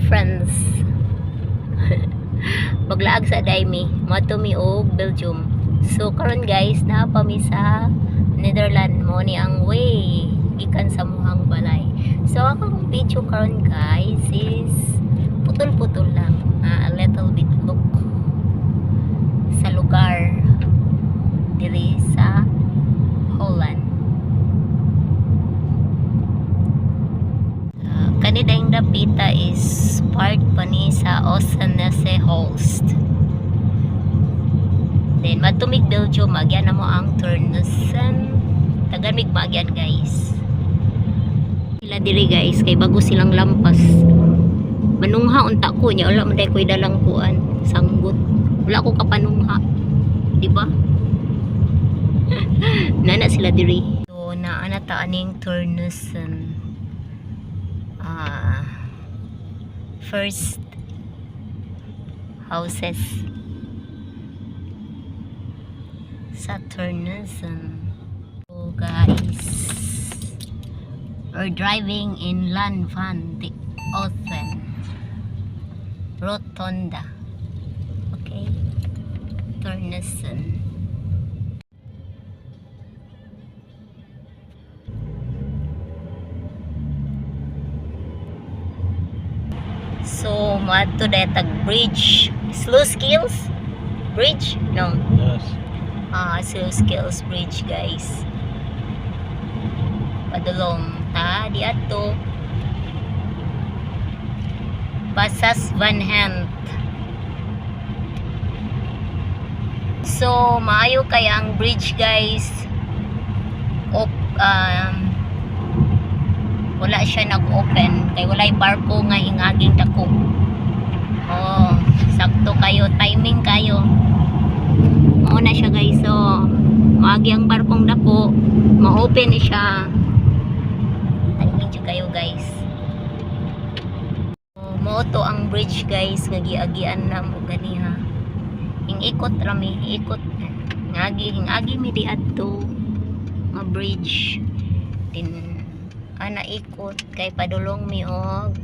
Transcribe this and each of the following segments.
friends. Maglaag sa Daimi, mato mi og Belgium. So karon guys, pa mi sa Netherlands mo ni ang way gikan sa muhang balay. So akong video karon guys is putol-putol lang, a little bit look sa lugar diri sa Holland. Kanidang dapita is part pa ni sa Osanese Holst. Then matumig Belgium, magyan na mo ang Terneuzen. Tagamig magyan guys. Sila diri guys, kay bago silang lampas. Manungha unta ko nya, wala man day ko'y dalang kuan, sanggot. Wala ko kapanungha. Di ba? Nana sila diri. So naana ta aning Terneuzen. First houses sa Terneuzen. So guys, we're driving in Land van de Oven Rotonda. Okay, Terneuzen. So, maadto tag bridge. Sluiskils bridge? No. Yes. Sluiskils bridge, guys. Padulong ta di adto. Pasas Van Hand. So, maayo kay ang bridge, guys. Wala siya nag-open kay walay barko nga hingaging dako. Oh, sakto kayo, timing kayo. Mao na siya guys. So, maagi ang barkong dako, ma-open siya. Timing siya kayo guys. So, mao to ang bridge guys, nga giagian na mo gani ha. Hingikot rami, ikot. Hingagi mi di adto nga bridge. Din ana ikot kay padulong mi og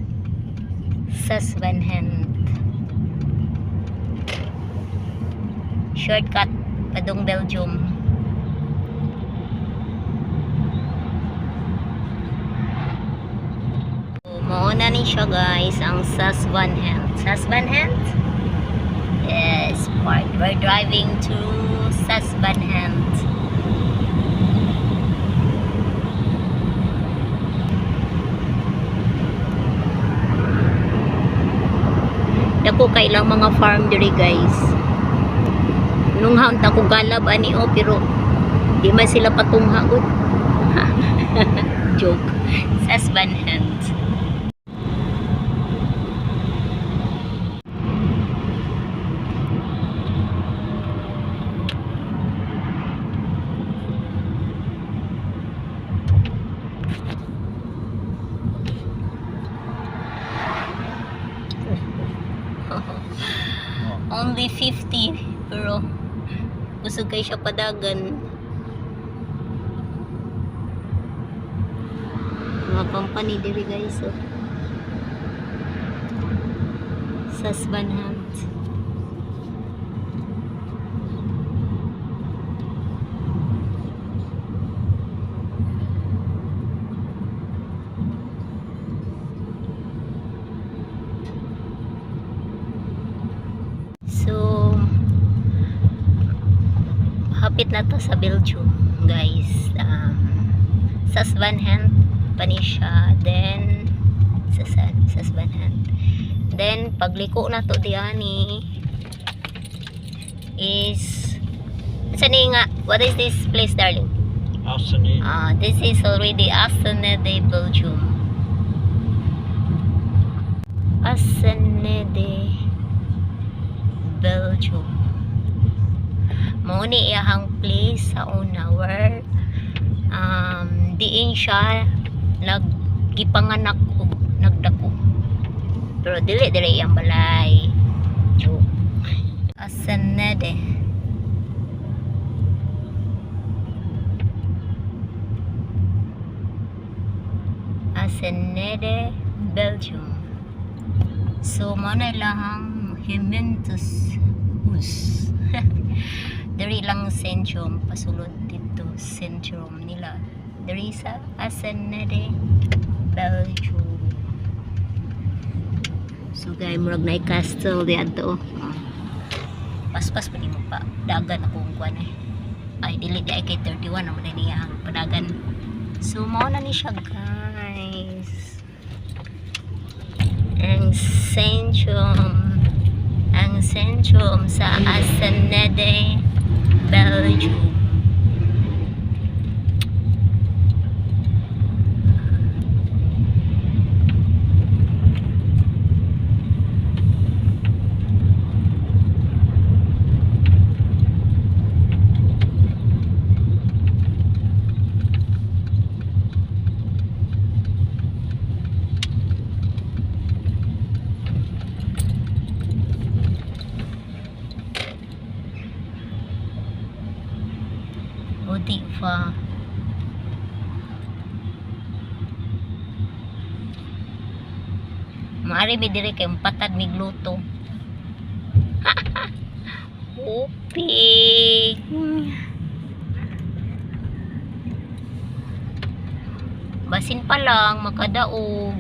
Sas Van Hand. Shortcut padung Belgium. So, mauna ni siya guys ang Sas Van Hand. Sas Van Hand? Yes, part. We're driving to Sas Van Hand. Dako kay lang mga farm diri guys. Nung haunta ko galab ani pero di man sila patungha gud. Joke. Sas Van Hand. Only 50 pero gusto kay siya padagan. Mga company diri guys. So, Sas Van Hand. So, hapit na to sa Belgium, guys. Sas Van Hand pa ni siya. Then, Sas Van Hand. Then, pagliko na to diani is sani nga, what is this place, darling? Assenede. This is already Assenede, Belgium. Assenede, Belgium. Mao ni iyahang place sa una where diin siya naggipanganak og nagdako. Pero dili iyang balay. Joke. Assenede. Assenede, Belgium. So mo na lahang Juventus Bus. Dari lang Centrum pasulod dito Centrum nila. Dari sa Asenede, Belgium. So guys, murag na castle dito. Paspas pa mo pa. Dagan akong kuan eh. Ay dili di ay kay 31 naman na niya ang padagan. So mo na ni siya guys. Ang Centrum sa Asenede, Belgium. Di pa maari mi dire kay patad mig luto. Upik basin pa lang makadaog.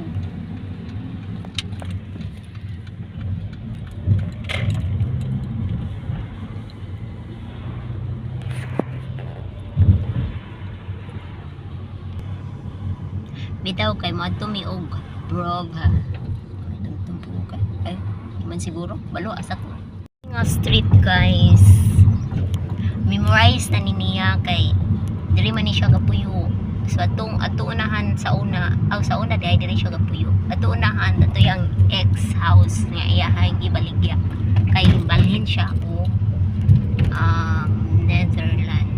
Bitaw kay madto mi og brog ha. Ay, di man siguro balo asa ko. Nga street guys. Memorize na ni niya kay diri man ni siya kapuyo. So ato unahan sa una, sa una diri siya kapuyo. Ato unahan ato yang ex house nga iyahay gibaligya. Kay balhin siya ko Netherlands.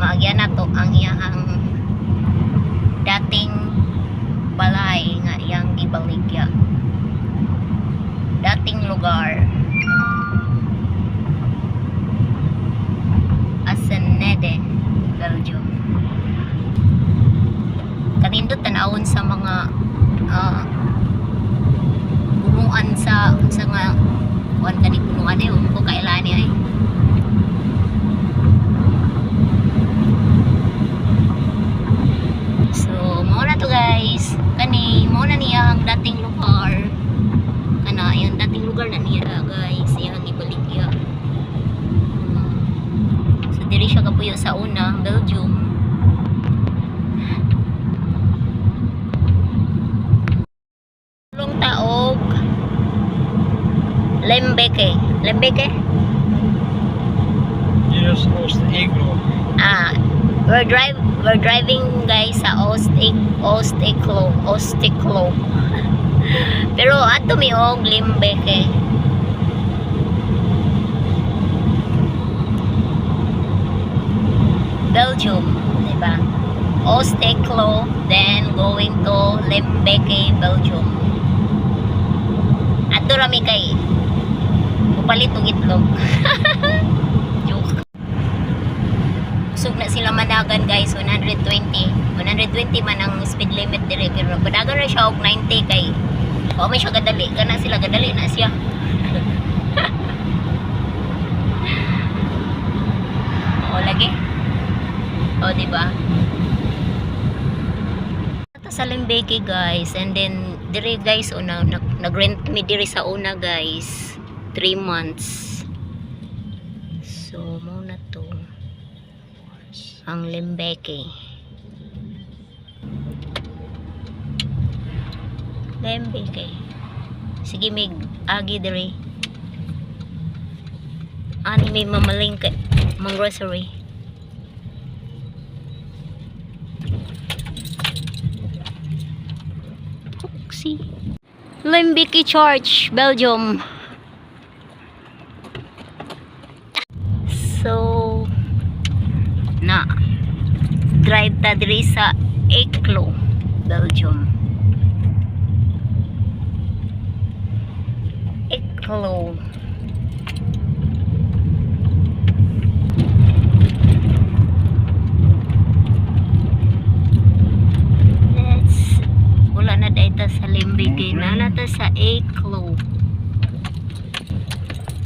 Magian na to ang iyang dating balay nga iyang gibaligya. Dating lugar. Asenede, Belgium. Kanindot tanawon sa mga punuan sa nga kuan kani punuan ko kailani ay. Guys, kani mo na niya ang dating lugar. Kana yung dating lugar na niya guys, yung ibaligya. So diri siya kapuyo sa una, Belgium. Long taog Lembeke. Yes, Oost-Eglo. We're driving guys sa Oost-Eglo. Pero ato mi og Lembeke. Belgium, diba? Oost-Eglo, then going to Lembeke, Belgium. Ato rami kay upalit og itlog. Usog na sila managan guys, 120 man ang speed limit dire, pero padagan na siya og 90 kay may siya gadali kana sila gadali na siya. Lagi diba ito sa Lembeke guys, and then dire guys nag-rent mi dire sa una guys 3 months. So muna to ang Lembeke. Sige mig agi diri. Ani may mamaling ka mang grocery. Oopsie. Lembeke Church, Belgium. So na drive ta diri sa Eglo, Belgium. Eglo. ta sa Eeklo.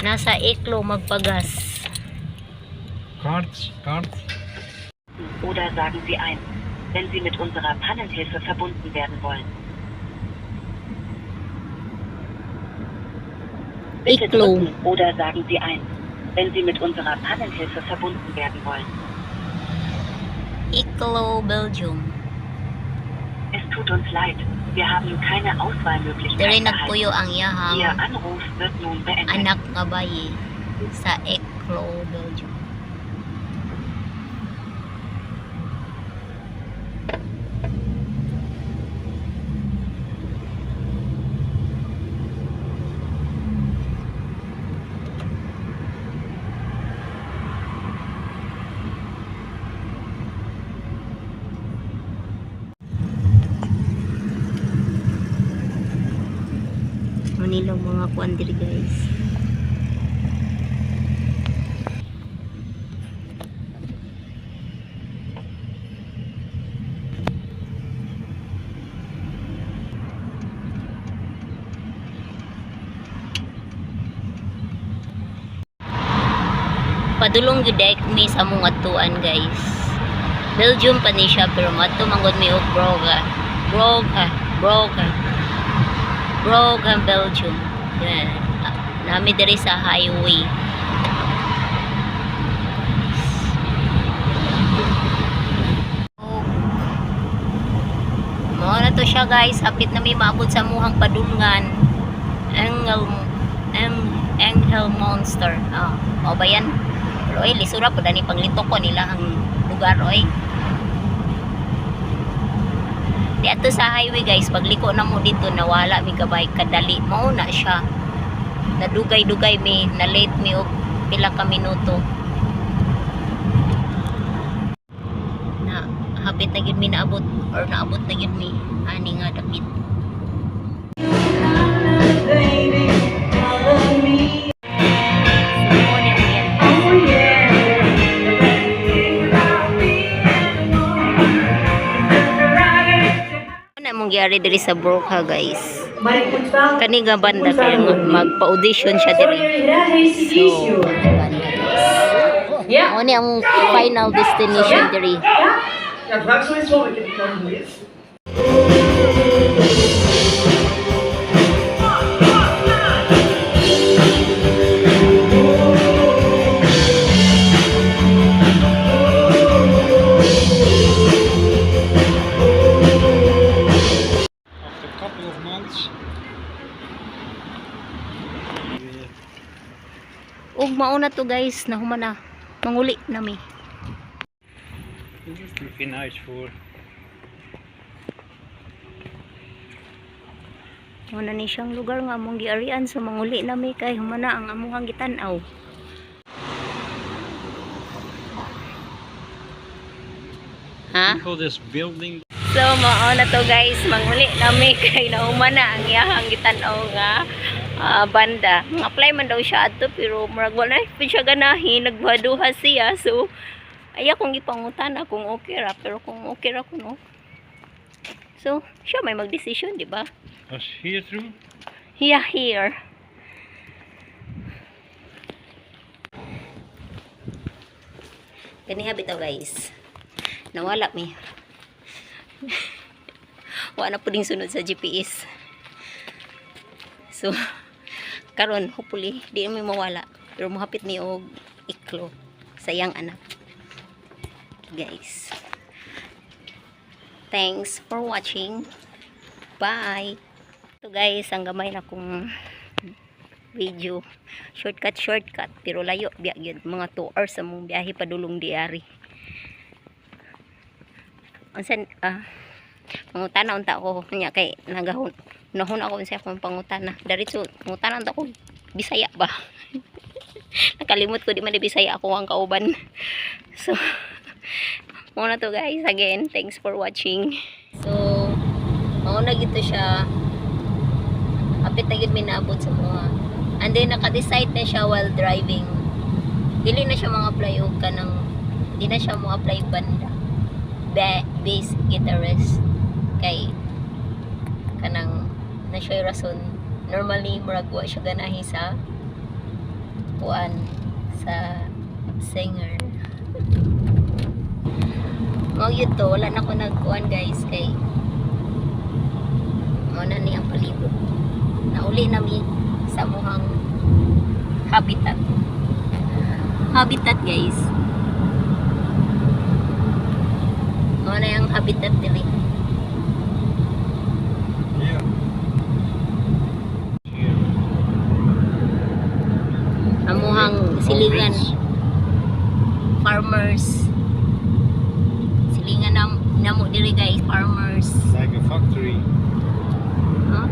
Nasa Eeklo magpagas. Cards. Oder sagen Sie ein, wenn Sie mit unserer Pannenhilfe verbunden werden wollen. Bitte Eeklo. drücken oder sagen Sie ein, wenn Sie mit unserer Pannenhilfe verbunden werden wollen. Eeklo, Belgium. Es tut uns leid, wir haben keine Auswahlmöglichkeit Diri erhalten. nagpuyo ang Ihr iyahang Anruf wird nun beendet. anak nga bayi sa Eeklo, Belgium. Manilang mga kuan diri guys. Padulong gyud mi sa among atuan guys. Belgium pa ni siya pero mato manggod mi og Brugge, Belgium. Yan. Nami diri sa highway. Mao na to siya guys. Hapit na may maabot sa muhang padulngan. Angel Monster. O ba yan? Pero ay, lisura po dani panglitok ko nila ang lugar oy. Di ato sa highway guys, pagliko na mo dito nawala mi kabay kadali. Mao na siya. Nadugay-dugay mi, na late mi og pila ka minuto. Na hapit na gyud mi naabot or naabot na gyud mi ani nga dapit. Mong gyari diri sa Brugge guys. Kani nga banda kaya magpa-audition siya diri. So, banda guys. Mo ni ang final destination diri. Ja, frag zo eens wat ik kan doen. After a couple of months. Ug mauna to guys, nahuman na. Manguli nami. This is looking nice for. Muna ni siyang lugar nga among giarian so manguli nami kay humana ang amuhang gitan-aw. Ha? People this building. So mao na to guys, manguli nami kay nahuman na ang iyahang gitan-aw nga banda. Apply man daw siya adto pero murag wala pa siya ganahin, nagbaduha siya. So ay akong gipangutan kung okay ra pero kung okay ra kuno. So siya may mag-decision, di ba? Was here through? Yeah, here. Ganiha bitaw guys. Nawala mi. Wala na puding sunod sa GPS. So, karon hopefully di mi mawala. Pero mahapit ni og Eeklo. Sayang anak. Guys. Thanks for watching. Bye. So guys, ang gamay na kong video. Shortcut. Pero layo biya gyud. Mga 2 hours sa mong biyahe padulong diari. Unsan pangutana unta ko nya kay nagahon ako sa akong pangutana. Diretso pangutana unta ko Bisaya ba? Nakalimot ko di man Bisaya ako ang kauban. So muna to guys, again thanks for watching. So mauna gito siya. Apit na gid mi naabot sa mga. And then naka-decide na siya while driving. Dili na siya mga apply og kanang di na siya mo apply banda. Bass guitarist kay kanang na siya rason. Normally murag wa siya ganahi sa kuan sa singer. Mao yun to, wala na ko nagkuan guys kay mao na ni ang palibot. Nauli nami sa muhang habitat. Habitat guys. Mao na yung habitat dili. Yeah. Here. Amuhang silingan Orange. farmers. Silingan namo diri guys, farmers. Like a factory. Huh?